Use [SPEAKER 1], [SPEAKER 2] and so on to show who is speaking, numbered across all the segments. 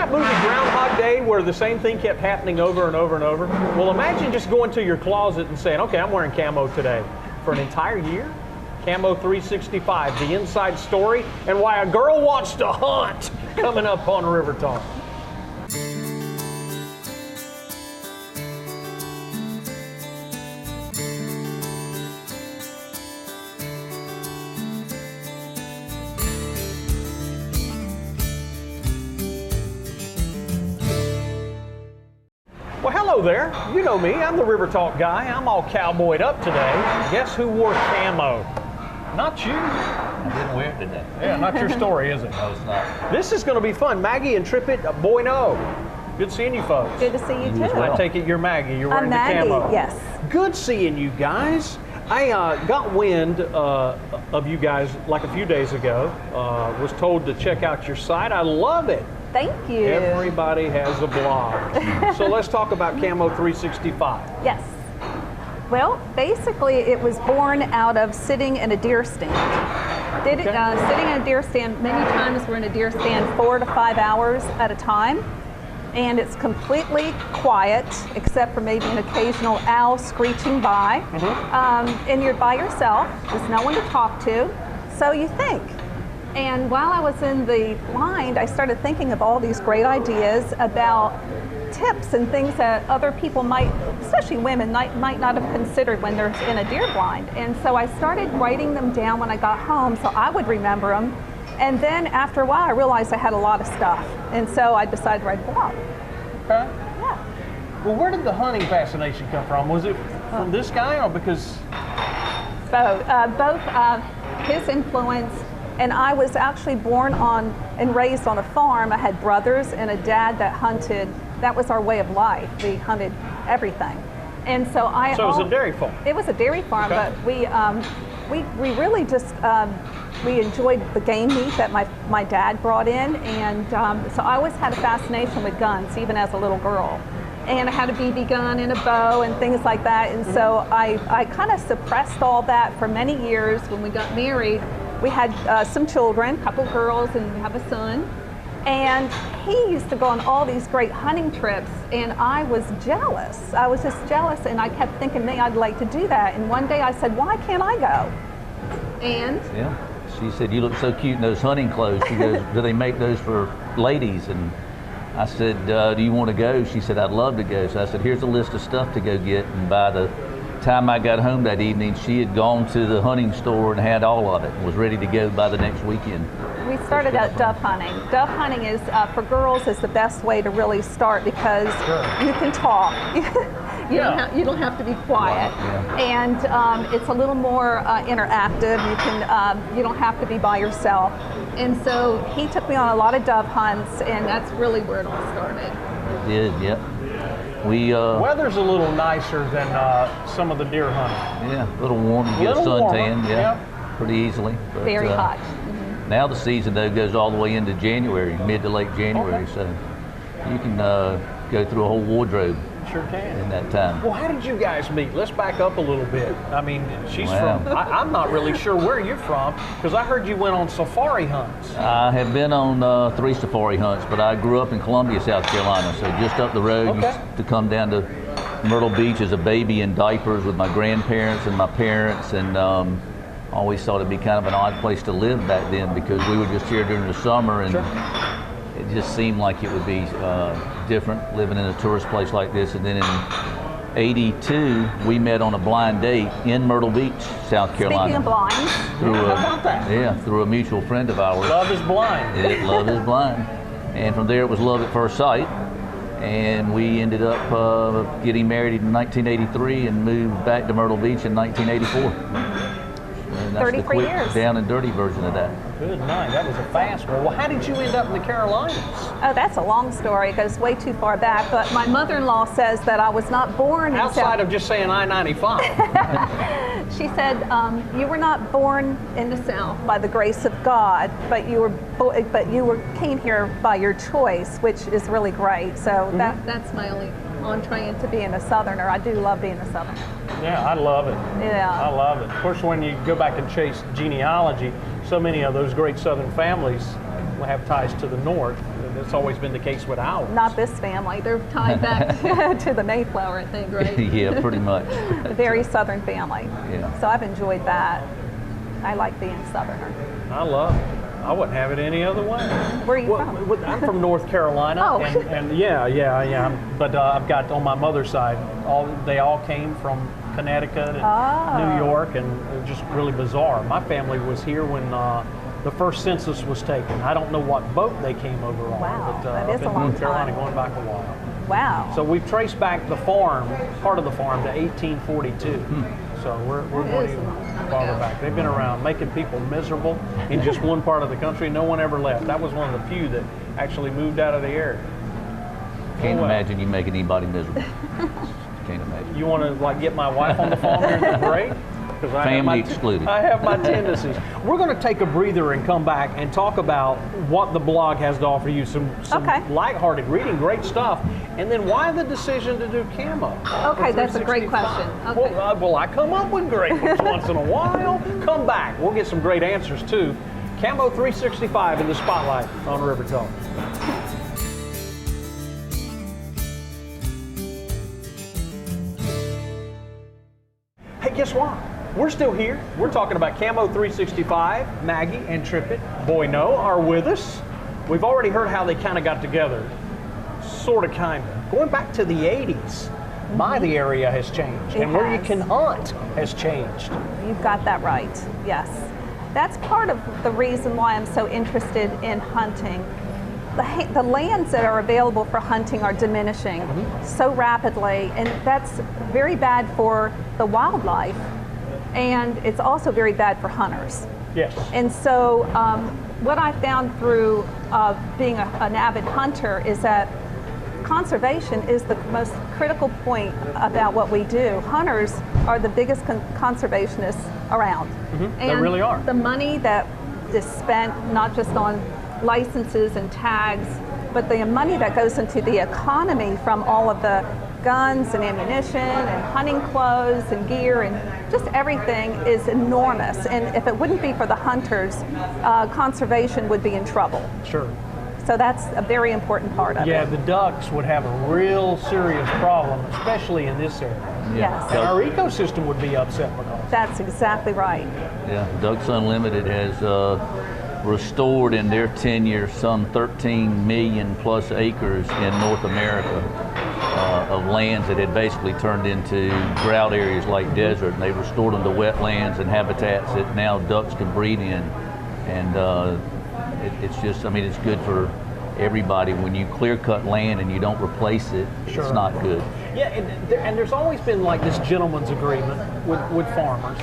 [SPEAKER 1] that movie Groundhog Day where the same thing kept happening over and over and over? Well, imagine just going to your closet and saying, okay, I'm wearing camo today for an entire year. Camo365, the inside story, and why a girl wants to hunt, coming up on River Talk. Well, hello there. You know me. I'm the River Talk guy. I'm all cowboyed up today. Guess who wore camo? Not you.
[SPEAKER 2] I didn't wear it today.
[SPEAKER 1] Yeah, not your story, is it?
[SPEAKER 2] No, it's not.
[SPEAKER 1] This is going to be fun. Maggie and Trippett Boineau. Good seeing you folks.
[SPEAKER 3] Good to see you too.
[SPEAKER 1] I take it you're Maggie. You're wearing
[SPEAKER 3] I'm Maggie,
[SPEAKER 1] the camo.
[SPEAKER 3] yes.
[SPEAKER 1] Good seeing you guys. I got wind of you guys like a few days ago. Was told to check out your site. I love it.
[SPEAKER 3] Thank you.
[SPEAKER 1] Everybody has a blog. So let's talk about Camo365.
[SPEAKER 3] Yes. Well, basically it was born out of sitting in a deer stand. Sitting in a deer stand, many times we're in a deer stand 4 to 5 hours at a time. And it's completely quiet, except for maybe an occasional owl screeching by. And you're by yourself. There's no one to talk to. So you think. And while I was in the blind, I started thinking of all these great ideas about tips and things that other people might, especially women, might not have considered when they're in a deer blind. And so I started writing them down when I got home so I would remember them. And then after a while, I realized I had a lot of stuff. And so I decided to write a blog.
[SPEAKER 1] Okay.
[SPEAKER 3] Yeah.
[SPEAKER 1] Well, where did the hunting fascination come from? Was it from this guy or because?
[SPEAKER 3] Both his influence, and I was actually born on and raised on a farm. I had brothers and a dad that hunted. That was our way of life. We hunted everything. And so
[SPEAKER 1] So it was a dairy farm?
[SPEAKER 3] It was a dairy farm,
[SPEAKER 1] okay.
[SPEAKER 3] But we really just, we enjoyed the game meat that my dad brought in, and so I always had a fascination with guns, even as a little girl. And I had a BB gun and a bow and things like that, and so I kind of suppressed all that for many years. When we got married, we had some children, a couple girls, and we have a son. And he used to go on all these great hunting trips, and I was jealous. I was just jealous, and I kept thinking, man, I'd like to do that. And one day I said, why can't I go? And
[SPEAKER 2] yeah, she said, you look so cute in those hunting clothes. She goes, do they make those for ladies? And I said, do you want to go? She said, I'd love to go. So I said, here's a list of stuff to go get. And by the time I got home that evening, she had gone to the hunting store and had all of it and was ready to go by the next weekend.
[SPEAKER 3] We started out dove hunting. Dove hunting is, for girls, is the best way to really start because you can talk. You don't have to be quiet, and it's a little more interactive. You don't have to be by yourself. And so he took me on a lot of dove hunts, and that's really where it all started.
[SPEAKER 2] It did, yep. We
[SPEAKER 1] weather's a little nicer than some of the deer hunting.
[SPEAKER 2] Yeah, a little warm. You get a suntan, pretty easily. But,
[SPEAKER 3] very hot.
[SPEAKER 2] Now the season though goes all the way into January, mid to late January, so you can go through a whole wardrobe.
[SPEAKER 1] Sure can.
[SPEAKER 2] In that time.
[SPEAKER 1] Well, how did you guys meet? Let's back up a little bit. I mean, she's from, I'm not really sure where you're from, because I heard you went on safari hunts.
[SPEAKER 2] I have been on 3 safari hunts, but I grew up in Columbia, South Carolina, so just up the road. Used to come down to Myrtle Beach as a baby in diapers with my grandparents and my parents, and always thought it'd be kind of an odd place to live back then because we were just here during the summer, and it just seemed like it would be different living in a tourist place like this. And then in '82, we met on a blind date in Myrtle Beach, South Carolina.
[SPEAKER 3] Speaking of blinds,
[SPEAKER 2] through a mutual friend of ours.
[SPEAKER 1] Love is blind.
[SPEAKER 2] Love is blind. And from there, it was love at first sight. And we ended up getting married in 1983 and moved back to Myrtle Beach in 1984. And that's
[SPEAKER 3] 33
[SPEAKER 2] the quick,
[SPEAKER 3] years.
[SPEAKER 2] down and dirty version of that.
[SPEAKER 1] Good night. That was a fast one. Well, how did you end up in the Carolinas?
[SPEAKER 3] Oh, that's a long story. It goes way too far back. But my mother-in-law says that I was not born
[SPEAKER 1] outside of just saying I-95.
[SPEAKER 3] She said, you were not born in the South by the grace of God, but you came here by your choice, which is really great. So that's my only entree into being a Southerner. I do love being a Southerner.
[SPEAKER 1] Yeah, I love it.
[SPEAKER 3] Yeah.
[SPEAKER 1] I love it. Of course, when you go back and chase genealogy, so many of those great Southern families will have ties to the North. That's always been the case with ours.
[SPEAKER 3] Not this family. They're tied back to the Mayflower, I think, right?
[SPEAKER 2] Yeah, pretty much.
[SPEAKER 3] A very Southern family.
[SPEAKER 2] Yeah.
[SPEAKER 3] So I've enjoyed that. I like being Southerner.
[SPEAKER 1] I love it. I wouldn't have it any other way.
[SPEAKER 3] Where are you from?
[SPEAKER 1] I'm from North Carolina.
[SPEAKER 3] Oh.
[SPEAKER 1] and yeah, I am. But I've got, on my mother's side, they all came from Connecticut and New York, and it's just really bizarre. My family was here when the first census was taken. I don't know what boat they came over on.
[SPEAKER 3] Wow,
[SPEAKER 1] but
[SPEAKER 3] that is
[SPEAKER 1] up
[SPEAKER 3] a
[SPEAKER 1] in
[SPEAKER 3] long
[SPEAKER 1] North Carolina,
[SPEAKER 3] time.
[SPEAKER 1] going back a while.
[SPEAKER 3] Wow.
[SPEAKER 1] So we've traced back the farm, part of the farm, to 1842. So we're going even farther back. They've been around making people miserable in just one part of the country. No one ever left. That was one of the few that actually moved out of the area.
[SPEAKER 2] Can't imagine you making anybody miserable. Can't imagine.
[SPEAKER 1] You want to get my wife on the phone here in the break?
[SPEAKER 2] Family excluded.
[SPEAKER 1] I have my tendencies. We're going to take a breather and come back and talk about what the blog has to offer you. Some lighthearted reading, great stuff. And then why the decision to do camo?
[SPEAKER 3] Okay, that's a great question. Okay.
[SPEAKER 1] Well, I come up with great ones once in a while. Come back. We'll get some great answers too. Camo365 in the spotlight on River Talk. Hey, guess what? We're still here. We're talking about Camo365. Maggie and Trippett Boineau are with us. We've already heard how they kind of got together. Sort of, kind of. Going back to the 80s, the area has changed. And where you can hunt has changed.
[SPEAKER 3] You've got that right, yes. That's part of the reason why I'm so interested in hunting. The lands that are available for hunting are diminishing so rapidly, and that's very bad for the wildlife, and it's also very bad for hunters.
[SPEAKER 1] Yes.
[SPEAKER 3] And so what I found through being an avid hunter is that conservation is the most critical point about what we do. Hunters are the biggest conservationists around.
[SPEAKER 1] And they really are.
[SPEAKER 3] The money that is spent not just on licenses and tags, but the money that goes into the economy from all of the guns and ammunition and hunting clothes and gear and just everything is enormous. And if it wouldn't be for the hunters, conservation would be in trouble.
[SPEAKER 1] Sure.
[SPEAKER 3] So that's a very important part of it.
[SPEAKER 1] Yeah, the ducks would have a real serious problem, especially in this area.
[SPEAKER 3] Yes.
[SPEAKER 1] And our ecosystem would be upset because
[SPEAKER 3] That's exactly right.
[SPEAKER 2] Yeah, Ducks Unlimited has restored in their tenure some 13 million plus acres in North America of lands that had basically turned into drought areas like desert, and they restored them to wetlands and habitats that now ducks can breed in. And it's just, I mean, it's good for everybody. When you clear cut land and you don't replace it,
[SPEAKER 1] Sure.
[SPEAKER 2] It's not good.
[SPEAKER 1] Yeah, and there's always been like this gentleman's agreement with farmers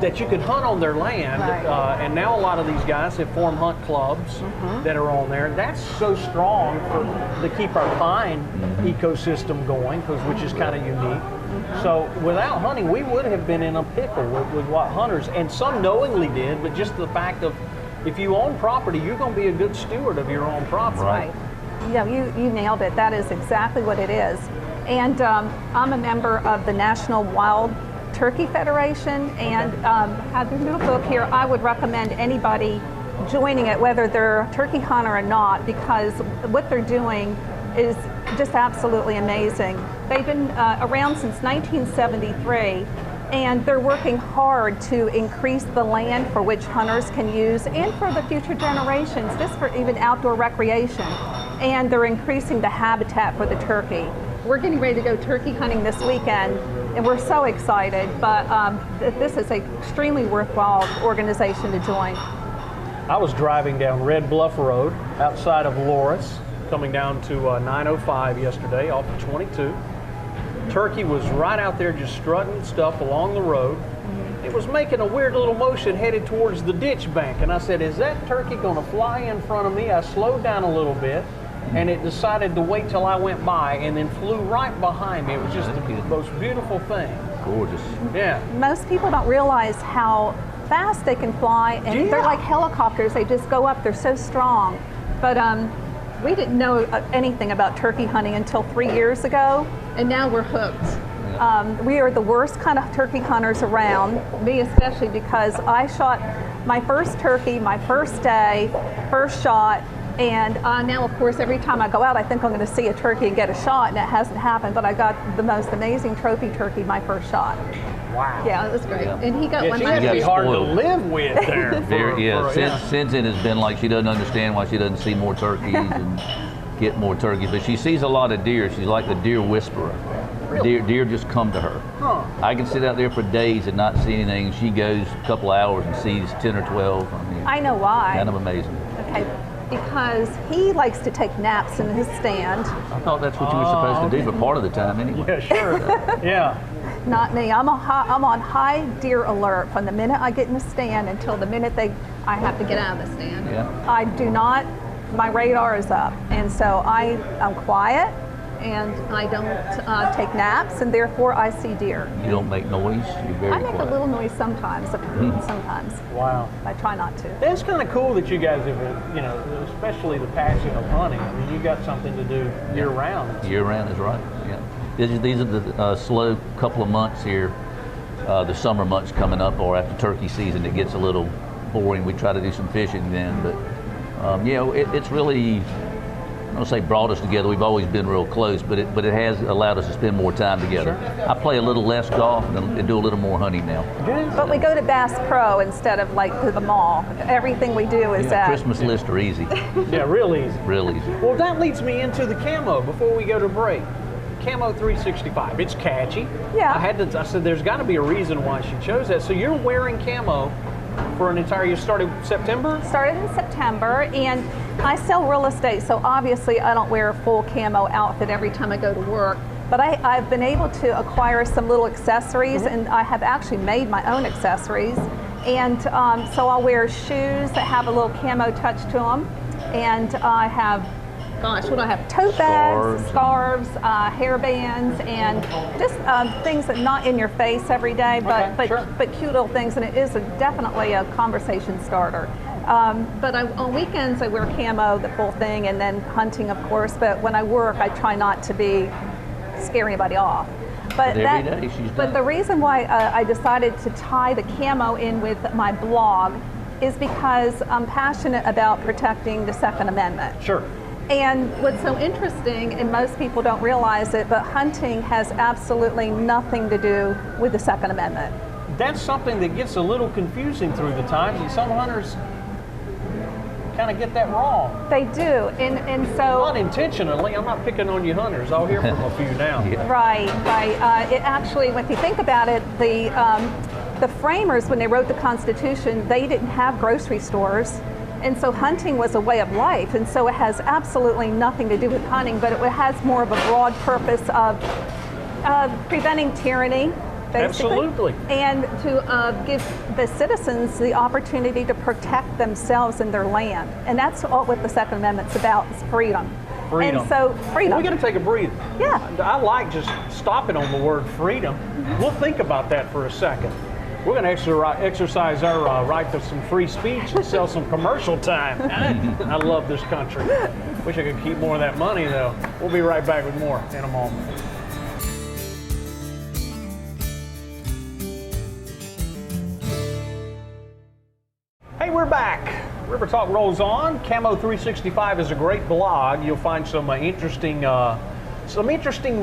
[SPEAKER 1] that you could hunt on their land,
[SPEAKER 3] Right.
[SPEAKER 1] and now a lot of these guys have formed hunt clubs that are on there. That's so strong to keep our pine ecosystem going, which is kind of unique. So without hunting, we would have been in a pickle with what hunters, and some knowingly did, but just the fact of if you own property, you're going to be a good steward of your own property.
[SPEAKER 3] Right. Yeah, you nailed it. That is exactly what it is. And I'm a member of the National Wild Turkey Federation, and have a little book here. I would recommend anybody joining it, whether they're a turkey hunter or not, because what they're doing is just absolutely amazing. They've been around since 1973, and they're working hard to increase the land for which hunters can use and for the future generations, just for even outdoor recreation. And they're increasing the habitat for the turkey. We're getting ready to go turkey hunting this weekend, and we're so excited, but this is an extremely worthwhile organization to join.
[SPEAKER 1] I was driving down Red Bluff Road outside of Loris, coming down to 905 yesterday off of 22. Turkey was right out there just strutting stuff along the road. It was making a weird little motion headed towards the ditch bank, and I said, is that turkey going to fly in front of me? I slowed down a little bit, and it decided to wait till I went by and then flew right behind me. It was just the most beautiful thing.
[SPEAKER 2] Gorgeous.
[SPEAKER 1] Yeah.
[SPEAKER 3] Most people don't realize how fast they can fly, and they're like helicopters. They just go up. They're so strong. But we didn't know anything about turkey hunting until 3 years ago, and now we're hooked. We are the worst kind of turkey hunters around, me especially, because I shot my first turkey, my first day, first shot, And now, of course, every time I go out, I think I'm going to see a turkey and get a shot, and it hasn't happened. But I got the most amazing trophy turkey my first shot.
[SPEAKER 1] Wow.
[SPEAKER 3] Yeah, it was great.
[SPEAKER 2] Yeah.
[SPEAKER 3] And he got one
[SPEAKER 1] She
[SPEAKER 3] last
[SPEAKER 1] has to be
[SPEAKER 3] year.
[SPEAKER 1] hard to
[SPEAKER 2] spoiled.
[SPEAKER 1] live with there.
[SPEAKER 2] Since it has been like she doesn't understand why she doesn't see more turkeys and get more turkeys. But she sees a lot of deer. She's like the deer whisperer.
[SPEAKER 1] Really?
[SPEAKER 2] Deer just come to her.
[SPEAKER 1] Huh.
[SPEAKER 2] I can sit out there for days and not see anything. She goes a couple of hours and sees 10 or 12. I mean,
[SPEAKER 3] I know why.
[SPEAKER 2] kind of amazing.
[SPEAKER 3] Okay, because he likes to take naps in his stand.
[SPEAKER 2] I thought that's what you were supposed to do, but part of the time anyway.
[SPEAKER 1] Yeah, sure. Yeah.
[SPEAKER 3] Not me. I'm on high deer alert from the minute I get in the stand until the minute I have to get out of the stand.
[SPEAKER 2] Yeah.
[SPEAKER 3] I do not. My radar is up, and so I'm quiet, and I don't take naps, and therefore I see deer.
[SPEAKER 2] You don't make noise. You're very
[SPEAKER 3] I make
[SPEAKER 2] quiet.
[SPEAKER 3] a little noise sometimes. Sometimes
[SPEAKER 1] Wow.
[SPEAKER 3] I try not to.
[SPEAKER 1] That's kind of cool that you guys have, you know, especially the passion of hunting. I mean, you got something to do year round.
[SPEAKER 2] Year round is right. Yeah. These are the slow couple of months here. The summer months coming up, or after turkey season, it gets a little boring. We try to do some fishing then, but it's really, I don't say brought us together. We've always been real close, but it has allowed us to spend more time together.
[SPEAKER 1] Sure.
[SPEAKER 2] I play a little less golf and do a little more hunting now.
[SPEAKER 3] But we go to Bass Pro instead of like to the mall. Everything we do is at.
[SPEAKER 2] Christmas lists are easy,
[SPEAKER 1] Yeah, real easy.
[SPEAKER 2] real easy.
[SPEAKER 1] Well, that leads me into the camo before we go to break. Camo365. It's catchy.
[SPEAKER 3] Yeah.
[SPEAKER 1] I said there's got to be a reason why she chose that. So you're wearing camo for an entire year. Started September?
[SPEAKER 3] Started in September, and I sell real estate, so obviously I don't wear a full camo outfit every time I go to work. But I've been able to acquire some little accessories, and I have actually made my own accessories. And so I'll wear shoes that have a little camo touch to them, and I have, gosh, what do I have? Tote bags, scarves, hair bands, and just things that not in your face every day, but
[SPEAKER 1] sure.
[SPEAKER 3] but cute little things, and it is definitely a conversation starter. But on weekends I wear camo, the full thing, and then hunting, of course. But when I work, I try not to scare anybody off. But
[SPEAKER 2] every day she's done it.
[SPEAKER 3] the reason why I decided to tie the camo in with my blog is because I'm passionate about protecting the Second Amendment.
[SPEAKER 1] Sure.
[SPEAKER 3] And what's so interesting, and most people don't realize it, but hunting has absolutely nothing to do with the Second Amendment.
[SPEAKER 1] That's something that gets a little confusing through the times, and some hunters kind of get that wrong.
[SPEAKER 3] They do, and so
[SPEAKER 1] Unintentionally. I'm not picking on you hunters. I'll hear from a few now.
[SPEAKER 2] Yeah.
[SPEAKER 3] right. It actually, if you think about it, the framers, when they wrote the Constitution, they didn't have grocery stores. And so hunting was a way of life, and so it has absolutely nothing to do with hunting, but it has more of a broad purpose of preventing tyranny, basically.
[SPEAKER 1] Absolutely.
[SPEAKER 3] And to give the citizens the opportunity to protect themselves and their land. And that's what the Second Amendment's about, is freedom.
[SPEAKER 1] Freedom.
[SPEAKER 3] And so, freedom.
[SPEAKER 1] We're going to take a breather.
[SPEAKER 3] Yeah.
[SPEAKER 1] I like just stopping on the word freedom. We'll think about that for a second. We're going to exercise our right to some free speech and sell some commercial time. I love this country. Wish I could keep more of that money, though. We'll be right back with more in a moment. Hey, we're back. River Talk rolls on. Camo365 is a great blog. You'll find some interesting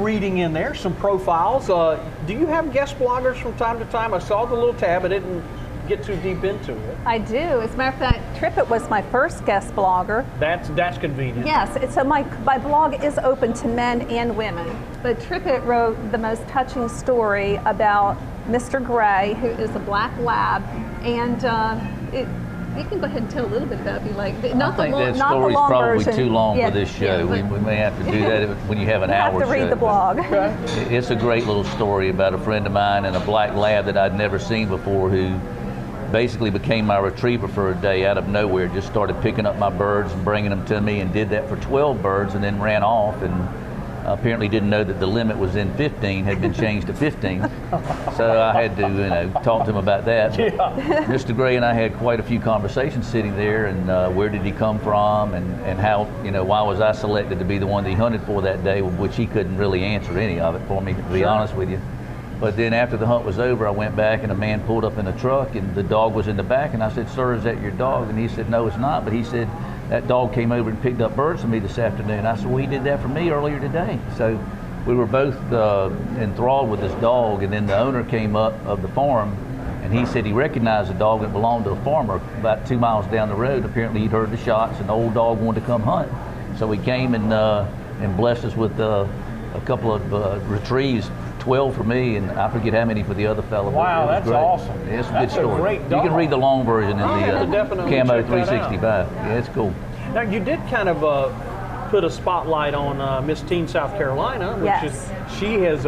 [SPEAKER 1] reading in there, some profiles. Do you have guest bloggers from time to time? I saw the little tab. I didn't get too deep into it.
[SPEAKER 3] I do. As a matter of fact, Trippett was my first guest blogger.
[SPEAKER 1] That's convenient.
[SPEAKER 3] Yes, so my blog is open to men and women. But Trippett wrote the most touching story about Mr. Gray, who is a black lab, and you can go ahead and tell a little bit about it if you like.
[SPEAKER 2] I think that story's probably too long for this show.
[SPEAKER 3] Yeah,
[SPEAKER 2] we may have to do that when you have an hour show.
[SPEAKER 3] You have to read the blog.
[SPEAKER 2] It's a great little story about a friend of mine and a black lab that I'd never seen before, who basically became my retriever for a day out of nowhere. Just started picking up my birds and bringing them to me, and did that for 12 birds, and then ran off, and apparently didn't know that the limit was in 15, had been changed to 15. So I had to, talk to him about that.
[SPEAKER 1] Yeah.
[SPEAKER 2] Mr. Gray and I had quite a few conversations sitting there, and where did he come from, and how, why was I selected to be the one that he hunted for that day, which he couldn't really answer any of it for me, to be honest with you. But then after the hunt was over, I went back, and a man pulled up in a truck, and the dog was in the back, and I said, "Sir, is that your dog?" And he said, "No, it's not." But he said, that dog came over and picked up birds for me this afternoon. I said, well, he did that for me earlier today. So we were both enthralled with this dog, and then the owner came up of the farm, and he said he recognized the dog that belonged to a farmer about 2 miles down the road. Apparently he'd heard the shots, and the old dog wanted to come hunt. So he came and blessed us with a couple of retrieves, 12 for me, and I forget how many for the other fellow.
[SPEAKER 1] Wow, that's great. Awesome.
[SPEAKER 2] Yeah, it's a
[SPEAKER 1] That's
[SPEAKER 2] good story.
[SPEAKER 1] a great
[SPEAKER 2] You
[SPEAKER 1] dog.
[SPEAKER 2] can read the long version in the
[SPEAKER 1] definitely
[SPEAKER 2] Camo365.
[SPEAKER 1] check that out.
[SPEAKER 2] Yeah, it's cool.
[SPEAKER 1] Now, you did kind of put a spotlight on Miss Teen South Carolina, which
[SPEAKER 3] Yes.
[SPEAKER 1] she has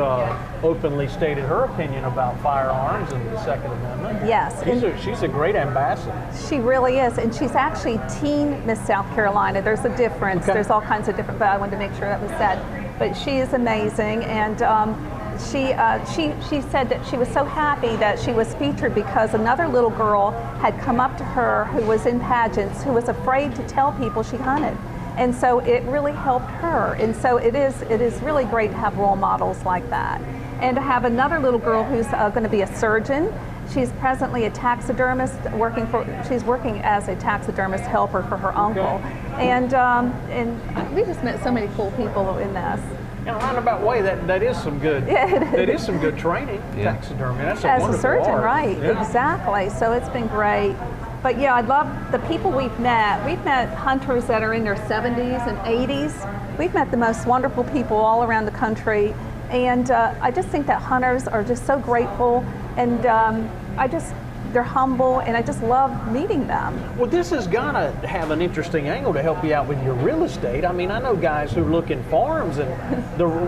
[SPEAKER 1] openly stated her opinion about firearms and the Second Amendment.
[SPEAKER 3] Yes.
[SPEAKER 1] She's a great ambassador.
[SPEAKER 3] She really is, and she's actually teen Miss South Carolina. There's a difference.
[SPEAKER 1] Okay.
[SPEAKER 3] There's all kinds of different, but I wanted to make sure that was said. But she is amazing, and she said that she was so happy that she was featured because another little girl had come up to her who was in pageants, who was afraid to tell people she hunted. And so it really helped her. And so it is really great to have role models like that. And to have another little girl who's going to be a surgeon. She's presently a taxidermist she's working as a taxidermist helper for her uncle. And we just met so many cool people in this.
[SPEAKER 1] In a roundabout way, that is some good.
[SPEAKER 3] Yeah, it is.
[SPEAKER 1] That is some good training.
[SPEAKER 2] Yeah.
[SPEAKER 1] Taxidermy. That's a
[SPEAKER 3] As a
[SPEAKER 1] wonderful
[SPEAKER 3] surgeon,
[SPEAKER 1] art.
[SPEAKER 3] right?
[SPEAKER 1] Yeah.
[SPEAKER 3] Exactly. So it's been great. But yeah, I love the people we've met. We've met hunters that are in their 70s and 80s. We've met the most wonderful people all around the country. And I just think that hunters are just so grateful, and they're humble, and I just love meeting them.
[SPEAKER 1] Well, this is gonna have an interesting angle to help you out with your real estate. I mean, I know guys who look in farms and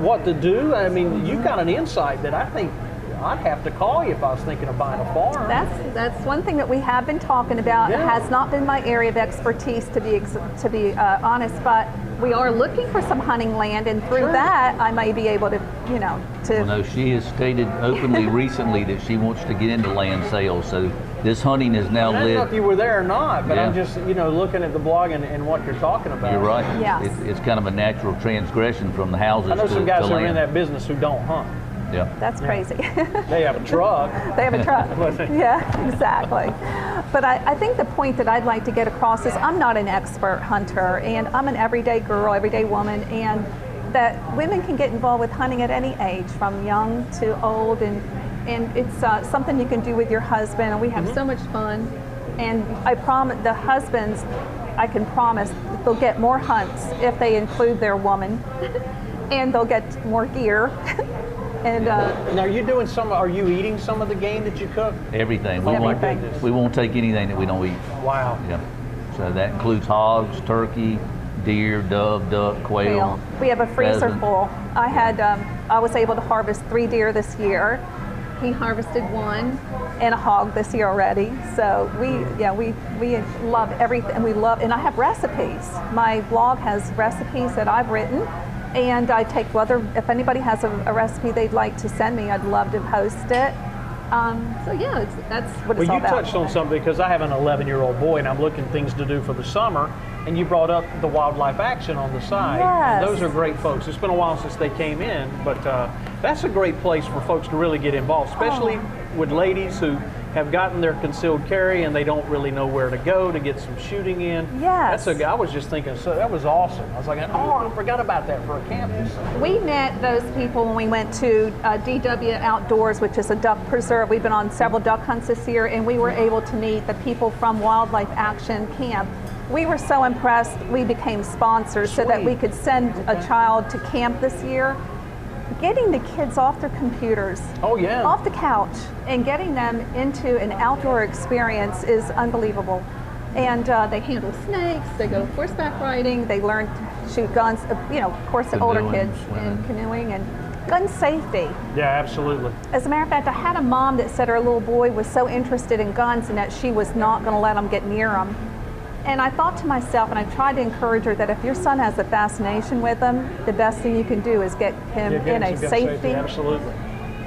[SPEAKER 1] what to do. I mean, you've got an insight that I think I'd have to call you if I was thinking of buying a farm.
[SPEAKER 3] That's one thing that we have been talking about.
[SPEAKER 1] Yeah.
[SPEAKER 3] It has not been my area of expertise, to be honest, but we are looking for some hunting land, and through that, I may be able to,
[SPEAKER 2] Well, no, she has stated openly recently that she wants to get into land sales. So this hunting is now
[SPEAKER 1] I don't know if
[SPEAKER 2] led.
[SPEAKER 1] you were there or not, but I'm
[SPEAKER 2] Yeah.
[SPEAKER 1] just, looking at the blog and what you're talking about.
[SPEAKER 2] You're right.
[SPEAKER 3] Yes.
[SPEAKER 2] It's kind of a natural transgression from the houses
[SPEAKER 1] I know
[SPEAKER 2] to
[SPEAKER 1] some guys who are
[SPEAKER 2] land.
[SPEAKER 1] in that business who don't hunt.
[SPEAKER 2] Yeah.
[SPEAKER 3] That's crazy.
[SPEAKER 1] They have a truck.
[SPEAKER 3] They have a truck. Yeah, exactly. But I think the point that I'd like to get across is I'm not an expert hunter, and I'm an everyday girl, everyday woman, and that women can get involved with hunting at any age, from young to old, and it's something you can do with your husband, and we have so much fun. And I promise the husbands, I can promise that they'll get more hunts if they include their woman, and they'll get more gear. And
[SPEAKER 1] Now, are you eating some of the game that you cook?
[SPEAKER 2] Everything.
[SPEAKER 1] Oh my
[SPEAKER 3] Everything.
[SPEAKER 1] goodness.
[SPEAKER 2] We won't take anything that we don't eat.
[SPEAKER 1] Wow.
[SPEAKER 2] Yeah. So that includes hogs, turkey, deer, dove, duck, quail.
[SPEAKER 3] we have a freezer
[SPEAKER 2] pheasant.
[SPEAKER 3] full. I was able to harvest 3 deer this year. He harvested 1 and a hog this year already. So we love everything, and I have recipes. My blog has recipes that I've written, and I take if anybody has a recipe they'd like to send me, I'd love to post it. So yeah, that's what it's
[SPEAKER 1] Well,
[SPEAKER 3] all
[SPEAKER 1] you
[SPEAKER 3] about.
[SPEAKER 1] touched on something, because I have an 11-year-old boy and I'm looking things to do for the summer, and you brought up the Wildlife Action on the side.
[SPEAKER 3] Yes.
[SPEAKER 1] Those are great folks. It's been a while since they came in, but that's a great place for folks to really get involved, especially with ladies who have gotten their concealed carry and they don't really know where to go to get some shooting in.
[SPEAKER 3] Yes.
[SPEAKER 1] I was just thinking, so that was awesome. I was like, oh, I forgot about that for a campus.
[SPEAKER 3] We met those people when we went to DW Outdoors, which is a duck preserve. We've been on several duck hunts this year, and we were able to meet the people from Wildlife Action Camp. We were so impressed, we became sponsors so that we could send a child to camp this year. Getting the kids off their computers,
[SPEAKER 1] Oh, yeah.
[SPEAKER 3] off the couch, and getting them into an outdoor experience is unbelievable. And they handle snakes, they go horseback riding, they learn to shoot guns, of course the older
[SPEAKER 2] Canoeing,
[SPEAKER 3] kids,
[SPEAKER 2] swimming.
[SPEAKER 3] and canoeing and gun safety.
[SPEAKER 1] Yeah, absolutely.
[SPEAKER 3] As a matter of fact, I had a mom that said her little boy was so interested in guns and that she was not going to let him get near them. And I thought to myself, and I tried to encourage her, that if your son has a fascination with them, the best thing you can do is get him in a safety.
[SPEAKER 1] Absolutely.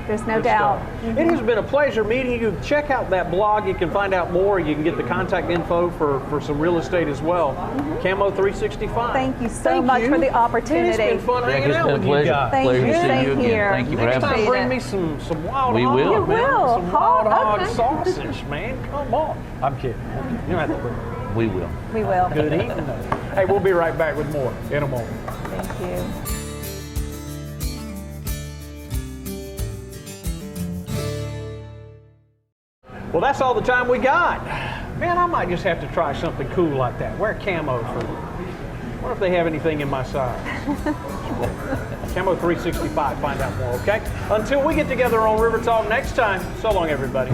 [SPEAKER 3] There's no
[SPEAKER 1] Good
[SPEAKER 3] doubt.
[SPEAKER 1] stuff. It has been a pleasure meeting you. Check out that blog. You can find out more. You can get the contact info for some real estate as well. Camo365.
[SPEAKER 3] Thank you so much for the opportunity.
[SPEAKER 1] It's been fun hanging
[SPEAKER 2] it's
[SPEAKER 1] out
[SPEAKER 2] been a
[SPEAKER 1] with you
[SPEAKER 2] pleasure.
[SPEAKER 1] guys.
[SPEAKER 3] Thank
[SPEAKER 2] Pleasure
[SPEAKER 3] you.
[SPEAKER 2] to see
[SPEAKER 3] Same
[SPEAKER 2] you again.
[SPEAKER 3] here.
[SPEAKER 2] Thank you for
[SPEAKER 1] Next
[SPEAKER 2] having
[SPEAKER 1] time,
[SPEAKER 2] us.
[SPEAKER 1] bring me some wild
[SPEAKER 2] We
[SPEAKER 1] hog.
[SPEAKER 2] will. You
[SPEAKER 1] man.
[SPEAKER 3] will.
[SPEAKER 1] Some wild hog
[SPEAKER 3] Okay.
[SPEAKER 1] sausage, man. Come on. I'm kidding. You don't have to bring it.
[SPEAKER 2] We will.
[SPEAKER 3] We will.
[SPEAKER 1] Good evening. Hey, we'll be right back with more in a moment.
[SPEAKER 3] Thank you.
[SPEAKER 1] Well, that's all the time we got. Man, I might just have to try something cool like that. Wear camo for. What if they have anything in my size? Camo365, find out more, okay? Until we get together on River Talk next time, so long, everybody.